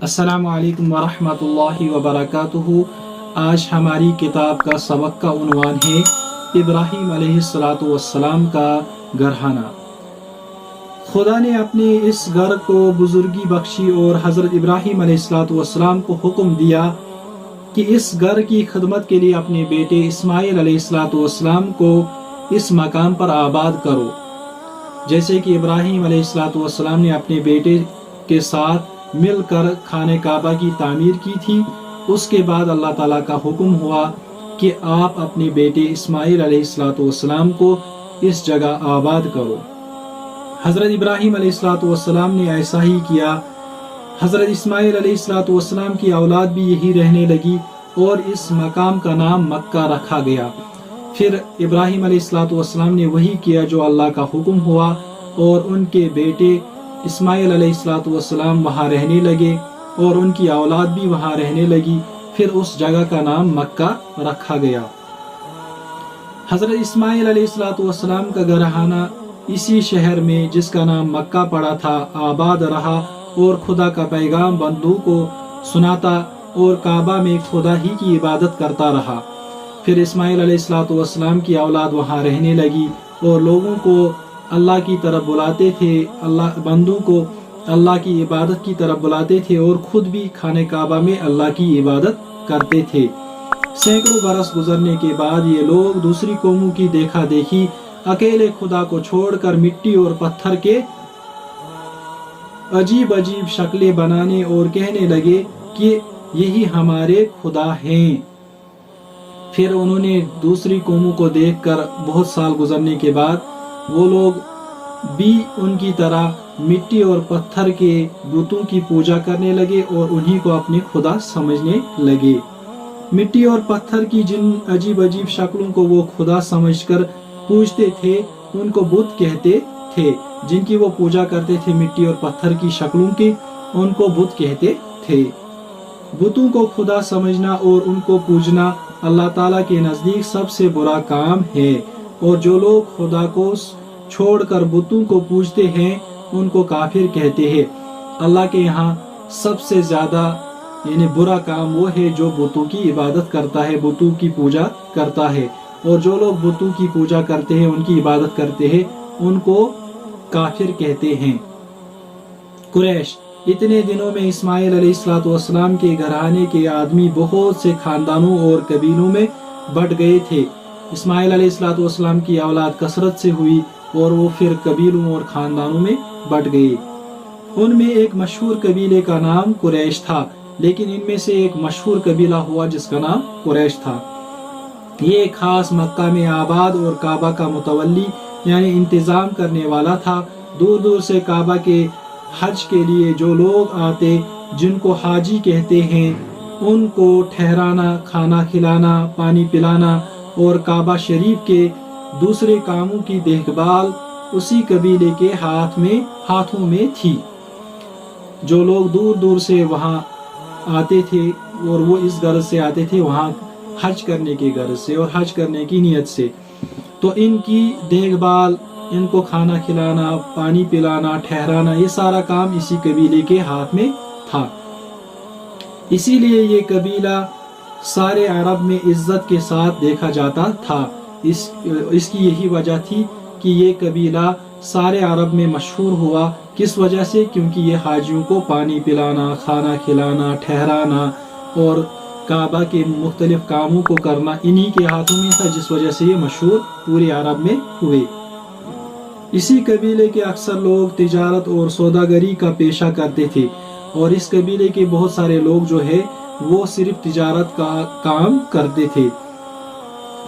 السلام علیکم ورحمۃ اللہ وبرکاتہ۔ آج ہماری کتاب کا سبق کا عنوان ہے ابراہیم علیہ السلام کا گھرانہ۔ خدا نے اپنے اس گھر کو بزرگی بخشی اور حضرت ابراہیم علیہ السلام کو حکم دیا کہ اس گھر کی خدمت کے لیے اپنے بیٹے اسماعیل علیہ السلام کو اس مقام پر آباد کرو۔ جیسے کہ ابراہیم علیہ السلام نے اپنے بیٹے کے ساتھ مل کر خانہ کعبہ کی تعمیر کی تھی، اس کے بعد اللہ تعالیٰ کا حکم ہوا کہ آپ اپنے بیٹے اسماعیل علیہ السلام کو اس جگہ آباد کرو۔ حضرت ابراہیم علیہ السلام نے ایسا ہی کیا۔ حضرت اسماعیل علیہ السلام کی اولاد بھی یہی رہنے لگی اور اس مقام کا نام مکہ رکھا گیا۔ پھر ابراہیم علیہ السلام نے وہی کیا جو اللہ کا حکم ہوا، اور ان کے بیٹے اسماعیل علیہ السلام وہاں رہنے لگے اور ان کی اولاد بھی وہاں رہنے لگی۔ پھر اس جگہ کا نام مکہ رکھا گیا۔ حضرت اسماعیل علیہ السلام کا گھرانہ اسی شہر میں جس کا نام مکہ پڑا تھا آباد رہا، اور خدا کا پیغام بندوں کو سناتا اور کعبہ میں خدا ہی کی عبادت کرتا رہا۔ پھر اسماعیل علیہ السلام کی اولاد وہاں رہنے لگی اور لوگوں کو اللہ کی طرف بلاتے تھے، بندوں کو اللہ کی عبادت کی طرف بلاتے تھے، اور خود بھی خانہ کعبہ میں اللہ کی عبادت کرتے تھے۔ سینکڑوں برس گزرنے کے بعد یہ لوگ دوسری قوموں کی دیکھا دیکھی اکیلے خدا کو چھوڑ کر مٹی اور پتھر کے عجیب عجیب شکلیں بنانے اور کہنے لگے کہ یہی ہمارے خدا ہیں۔ پھر انہوں نے دوسری قوموں کو دیکھ کر بہت سال گزرنے کے بعد وہ لوگ بھی ان کی طرح مٹی اور پتھر کے بتوں کی پوجا کرنے لگے اور انہی کو اپنے خدا سمجھنے لگے۔ مٹی اور پتھر کی جن عجیب عجیب شکلوں کو وہ خدا سمجھ کر پوجتے تھے ان کو بت کہتے تھے۔ جن کی وہ پوجا کرتے تھے مٹی اور پتھر کی شکلوں کی، ان کو بت کہتے تھے۔ بتوں کو خدا سمجھنا اور ان کو پوجنا اللہ تعالیٰ کے نزدیک سب سے برا کام ہے، اور جو لوگ خدا کو چھوڑ کر بتوں کو پوجتے ہیں ان کو کافر کہتے ہیں۔ اللہ کے یہاں سب سے زیادہ برا کام وہ ہے جو بتوں کی عبادت کرتا ہے، بتوں کی پوجا کرتا ہے، اور جو لوگ بتوں کی پوجا کرتے ہیں، ان کی عبادت کرتے ہیں، ان کو کافر کہتے ہیں۔ قریش اتنے دنوں میں اسماعیل علیہ السلام کے گھرانے کے آدمی بہت سے خاندانوں اور قبیلوں میں بٹ گئے تھے۔ اسماعیل علیہ السلام کی اولاد کثرت سے ہوئی اور وہ پھر قبیلوں اور خاندانوں میں بٹ گئے۔ ان میں ایک مشہور قبیلے کا نام قریش تھا، لیکن ان میں سے ایک مشہور قبیلہ ہوا جس کا نام قریش تھا۔ یہ خاص مکہ میں آباد اور کعبہ کا متولی انتظام کرنے والا تھا۔ دور دور سے کعبہ کے حج کے لیے جو لوگ آتے، جن کو حاجی کہتے ہیں، ان کو ٹھہرانا، کھانا کھلانا، پانی پلانا اور کعبہ شریف کے دوسرے کاموں کی دیکھ بھال اسی قبیلے کے ہاتھوں میں تھی۔ جو لوگ دور دور سے وہاں آتے تھے اور وہ اس غرض سے آتے تھے، وہاں حج کرنے کی غرض سے اور حج کرنے کی نیت سے، تو ان کی دیکھ بھال، ان کو کھانا کھلانا، پانی پلانا، ٹھہرانا، یہ سارا کام اسی قبیلے کے ہاتھ میں تھا۔ اسی لیے یہ قبیلہ سارے عرب میں عزت کے ساتھ دیکھا جاتا تھا۔ اس کی یہی وجہ تھی کہ یہ قبیلہ سارے عرب میں مشہور ہوا۔ کس وجہ سے؟ کیونکہ یہ حاجیوں کو پانی پلانا، کھانا کھلانا، ٹھہرانا اور کعبہ کے مختلف کاموں کو کرنا انہی کے ہاتھوں میں تھا، جس وجہ سے یہ مشہور پورے عرب میں ہوئے۔ اسی قبیلے کے اکثر لوگ تجارت اور سوداگری کا پیشہ کرتے تھے، اور اس قبیلے کے بہت سارے لوگ جو ہے وہ صرف تجارت کا کام کرتے تھے۔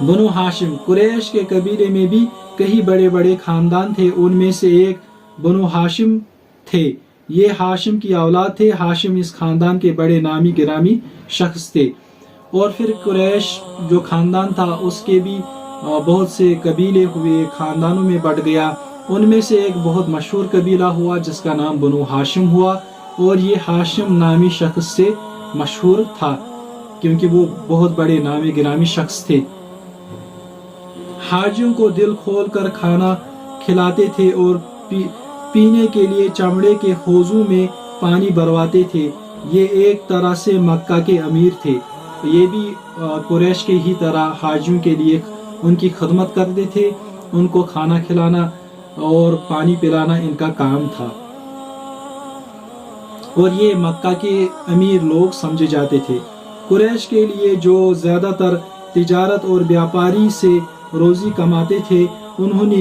بنو ہاشم، قریش کے قبیلے میں بھی کئی بڑے بڑے خاندان تھے، ان میں سے ایک بنو ہاشم تھے۔ یہ ہاشم کی اولاد تھے۔ ہاشم اس خاندان کے بڑے نامی گرامی شخص تھے۔ اور پھر قریش جو خاندان تھا اس کے بھی بہت سے قبیلے ہوئے، خاندانوں میں بٹ گیا۔ ان میں سے ایک بہت مشہور قبیلہ ہوا جس کا نام بنو ہاشم ہوا، اور یہ ہاشم نامی شخص سے مشہور تھا کیونکہ وہ بہت بڑے نامی گرامی شخص تھے۔ حاجیوں کو دل کھول کر کھانا کھلاتے تھے اور پینے کے لیے چمڑے کے حوضوں میں پانی بھرواتے تھے۔ یہ ایک طرح سے مکہ کے امیر تھے، یہ بھی قریش کے ہی طرح حاجیوں کے لیے ان کی خدمت کرتے تھے، ان کو کھانا کھلانا اور پانی پلانا ان کا کام تھا، اور یہ مکہ کے امیر لوگ سمجھے جاتے تھے۔ قریش کے لیے جو زیادہ تر تجارت اور بیاپاری سے روزی کماتے تھے، انہوں نے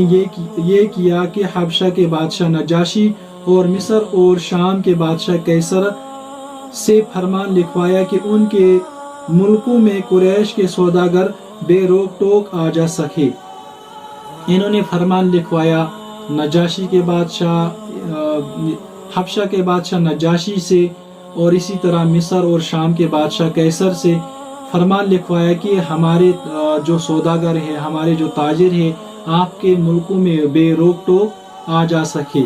یہ کیا کہ حبشہ کے بادشاہ نجاشی اور مصر اور شام کے بادشاہ قیصر سے فرمان لکھوایا کہ ان کے ملکوں میں قریش کے سوداگر بے روک ٹوک آ جا سکے۔ انہوں نے فرمان لکھوایا نجاشی کے بادشاہ حبشہ کے بادشاہ نجاشی سے، اور اسی طرح مصر اور شام کے بادشاہ قیصر سے فرمان لکھوایا کہ ہمارے جو سوداگر ہیں، ہمارے جو تاجر ہیں، آپ کے ملکوں میں بے روک ٹوک آ جا سکے۔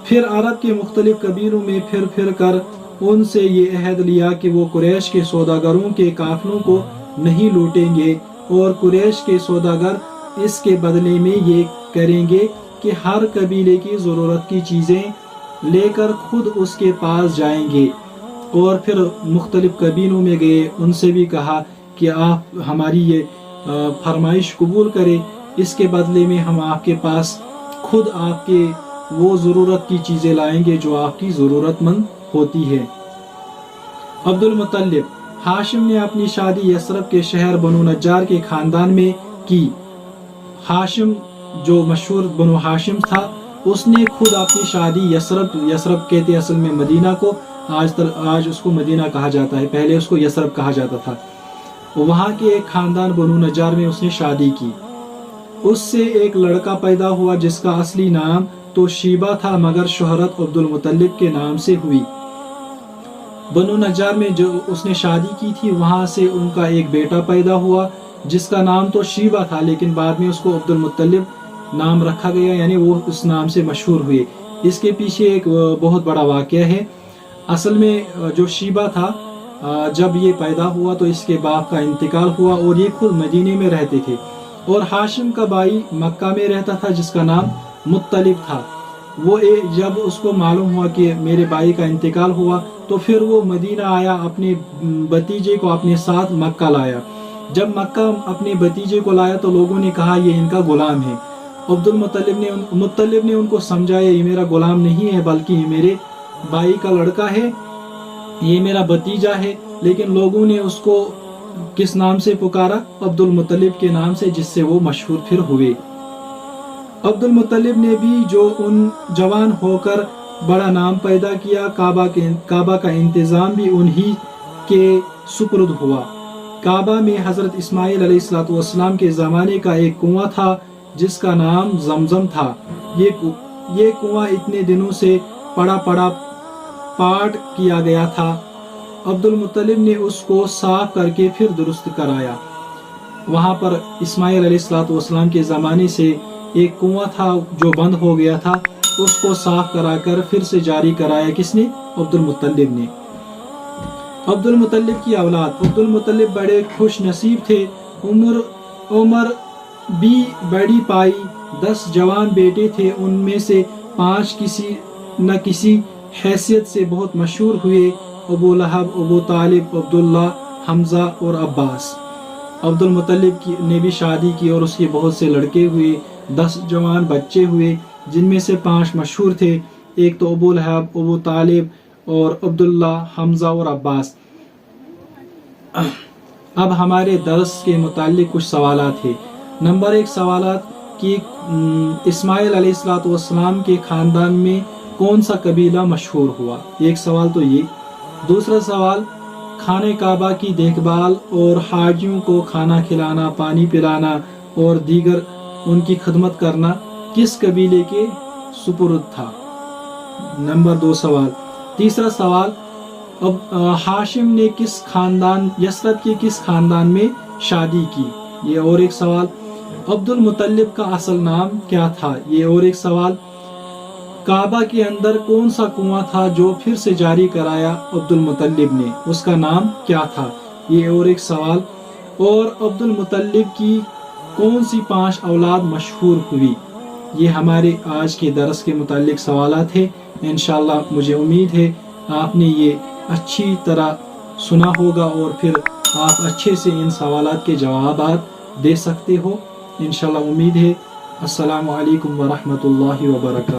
پھر عرب کے مختلف قبیلوں میں پھر کر ان سے یہ عہد لیا کہ وہ قریش کے سوداگروں کے قافلوں کو نہیں لوٹیں گے، اور قریش کے سوداگر اس کے بدلے میں یہ کریں گے کہ ہر قبیلے کی ضرورت کی چیزیں لے کر خود اس کے پاس جائیں گے۔ اور پھر مختلف قبیلوں میں گئے، ان سے بھی کہا کہ آپ ہماری یہ فرمائش قبول کریں، اس کے بدلے میں ہم آپ کے پاس خود آپ کے وہ ضرورت کی چیزیں لائیں گے جو آپ کی ضرورت مند ہوتی ہے۔ عبد المطلب ہاشم نے اپنی شادی یثرب کے شہر بنو نجار کے خاندان میں کی۔ ہاشم جو مشہور بنو ہاشم تھا، اس نے خود اپنی شادی یثرب کہتے اصل میں مدینہ کو، آج اس کو مدینہ کہا جاتا ہے، پہلے اس کو یثرب کہا جاتا تھا، وہاں کے ایک خاندان بنو نجار میں اس نے شادی کی۔ اس سے ایک لڑکا پیدا ہوا جس کا اصلی نام تو شیبہ تھا، مگر شہرت عبد المطلب کے نام سے ہوئی۔ بنو نجار میں جو اس نے شادی کی تھی، وہاں سے ان کا ایک بیٹا پیدا ہوا جس کا نام تو شیبہ تھا، لیکن بعد میں اس کو عبد المطلب نام رکھا گیا، یعنی وہ اس نام سے مشہور ہوئے۔ اس کے پیچھے ایک بہت بڑا واقعہ ہے۔ اصل میں جو شیبہ تھا، جب یہ پیدا ہوا تو اس کے باپ کا انتقال ہوا، اور یہ خود مدینے میں رہتے تھے، اور ہاشم کا بھائی مکہ میں رہتا تھا جس کا نام مطلب تھا۔ وہ جب اس کو معلوم ہوا کہ میرے بھائی کا انتقال ہوا تو پھر وہ مدینہ آیا، اپنے بھتیجے کو اپنے ساتھ مکہ لایا۔ جب مکہ اپنے بھتیجے کو لایا تو لوگوں نے کہا یہ ان کا غلام ہے۔ عبد المطلب نے ان کو سمجھایا یہ میرا غلام نہیں ہے بلکہ یہ میرے بھائی کا لڑکا ہے، یہ میرا بھتیجا ہے، لیکن لوگوں نے اس کو کس نام سے پکارا؟ عبد المطلب کے نام سے، جس سے وہ مشہور پھر ہوئے۔ عبد المطلب نے بھی جو ان جوان ہو کر بڑا نام پیدا کیا، کعبہ کا انتظام بھی انہی کے سپرد ہوا۔ کعبہ میں حضرت اسماعیل علیہ السلام کے زمانے کا ایک کنواں تھا جس کا نام زمزم تھا۔ یہ کنواں اتنے دنوں سے پڑا پاٹ کیا گیا تھا۔ عبد المطلب نے اس کو صاف کر کے پھر درست کرایا۔ وہاں پر اسماعیل علیہ السلام کے زمانے سے ایک کنواں تھا جو بند ہو گیا تھا، اس کو صاف کرا کر پھر سے جاری کرایا۔ کس نے؟ عبد المطلب نے۔ عبد المطلب کی اولاد۔ عبد المطلب بڑے خوش نصیب تھے۔ عمر بھی بڑی پائی، 10 جوان بیٹے تھے، ان میں سے 5 کسی نہ کسی حیثیت سے بہت مشہور ہوئے: ابو لہب، ابو طالب، عبداللہ، حمزہ اور عباس۔ عبد المطلب نے بھی شادی کی اور اس کے بہت سے لڑکے ہوئے، 10 جوان بچے ہوئے، جن میں سے 5 مشہور تھے، ایک تو ابو لہب، ابو طالب اور عبداللہ، حمزہ اور عباس۔ اب ہمارے درس کے متعلق کچھ سوالات ہیں۔ نمبر 1 سوالات کہ اسماعیل علیہ السلام کے خاندان میں کون سا قبیلہ مشہور ہوا؟ ایک سوال تو یہ۔ دوسرا سوال، خانہ کعبہ کی دیکھ بھال اور حاجیوں کو کھانا کھلانا، پانی پلانا اور دیگر ان کی خدمت کرنا کس قبیلے کے سپرد تھا؟ نمبر 2 سوال۔ تیسرا سوال، ہاشم نے کس خاندان، یثرب کے کس خاندان میں شادی کی؟ یہ اور ایک سوال۔ عبد المطلب کا اصل نام کیا تھا؟ یہ اور ایک سوال۔ کعبہ کے اندر کون سا کنواں تھا جو پھر سے جاری کرایا عبد المطلب نے؟ اس کا نام کیا تھا؟ یہ اور ایک سوال۔ اور عبد المطلب کی کون سی 5 اولاد مشہور ہوئی؟ یہ ہمارے آج کے درس کے متعلق سوالات ہیں۔ انشاءاللہ مجھے امید ہے آپ نے یہ اچھی طرح سنا ہوگا اور پھر آپ اچھے سے ان سوالات کے جوابات دے سکتے ہو انشاءاللہ امید ہے۔ السلام علیکم ورحمۃ اللہ وبرکاتہ۔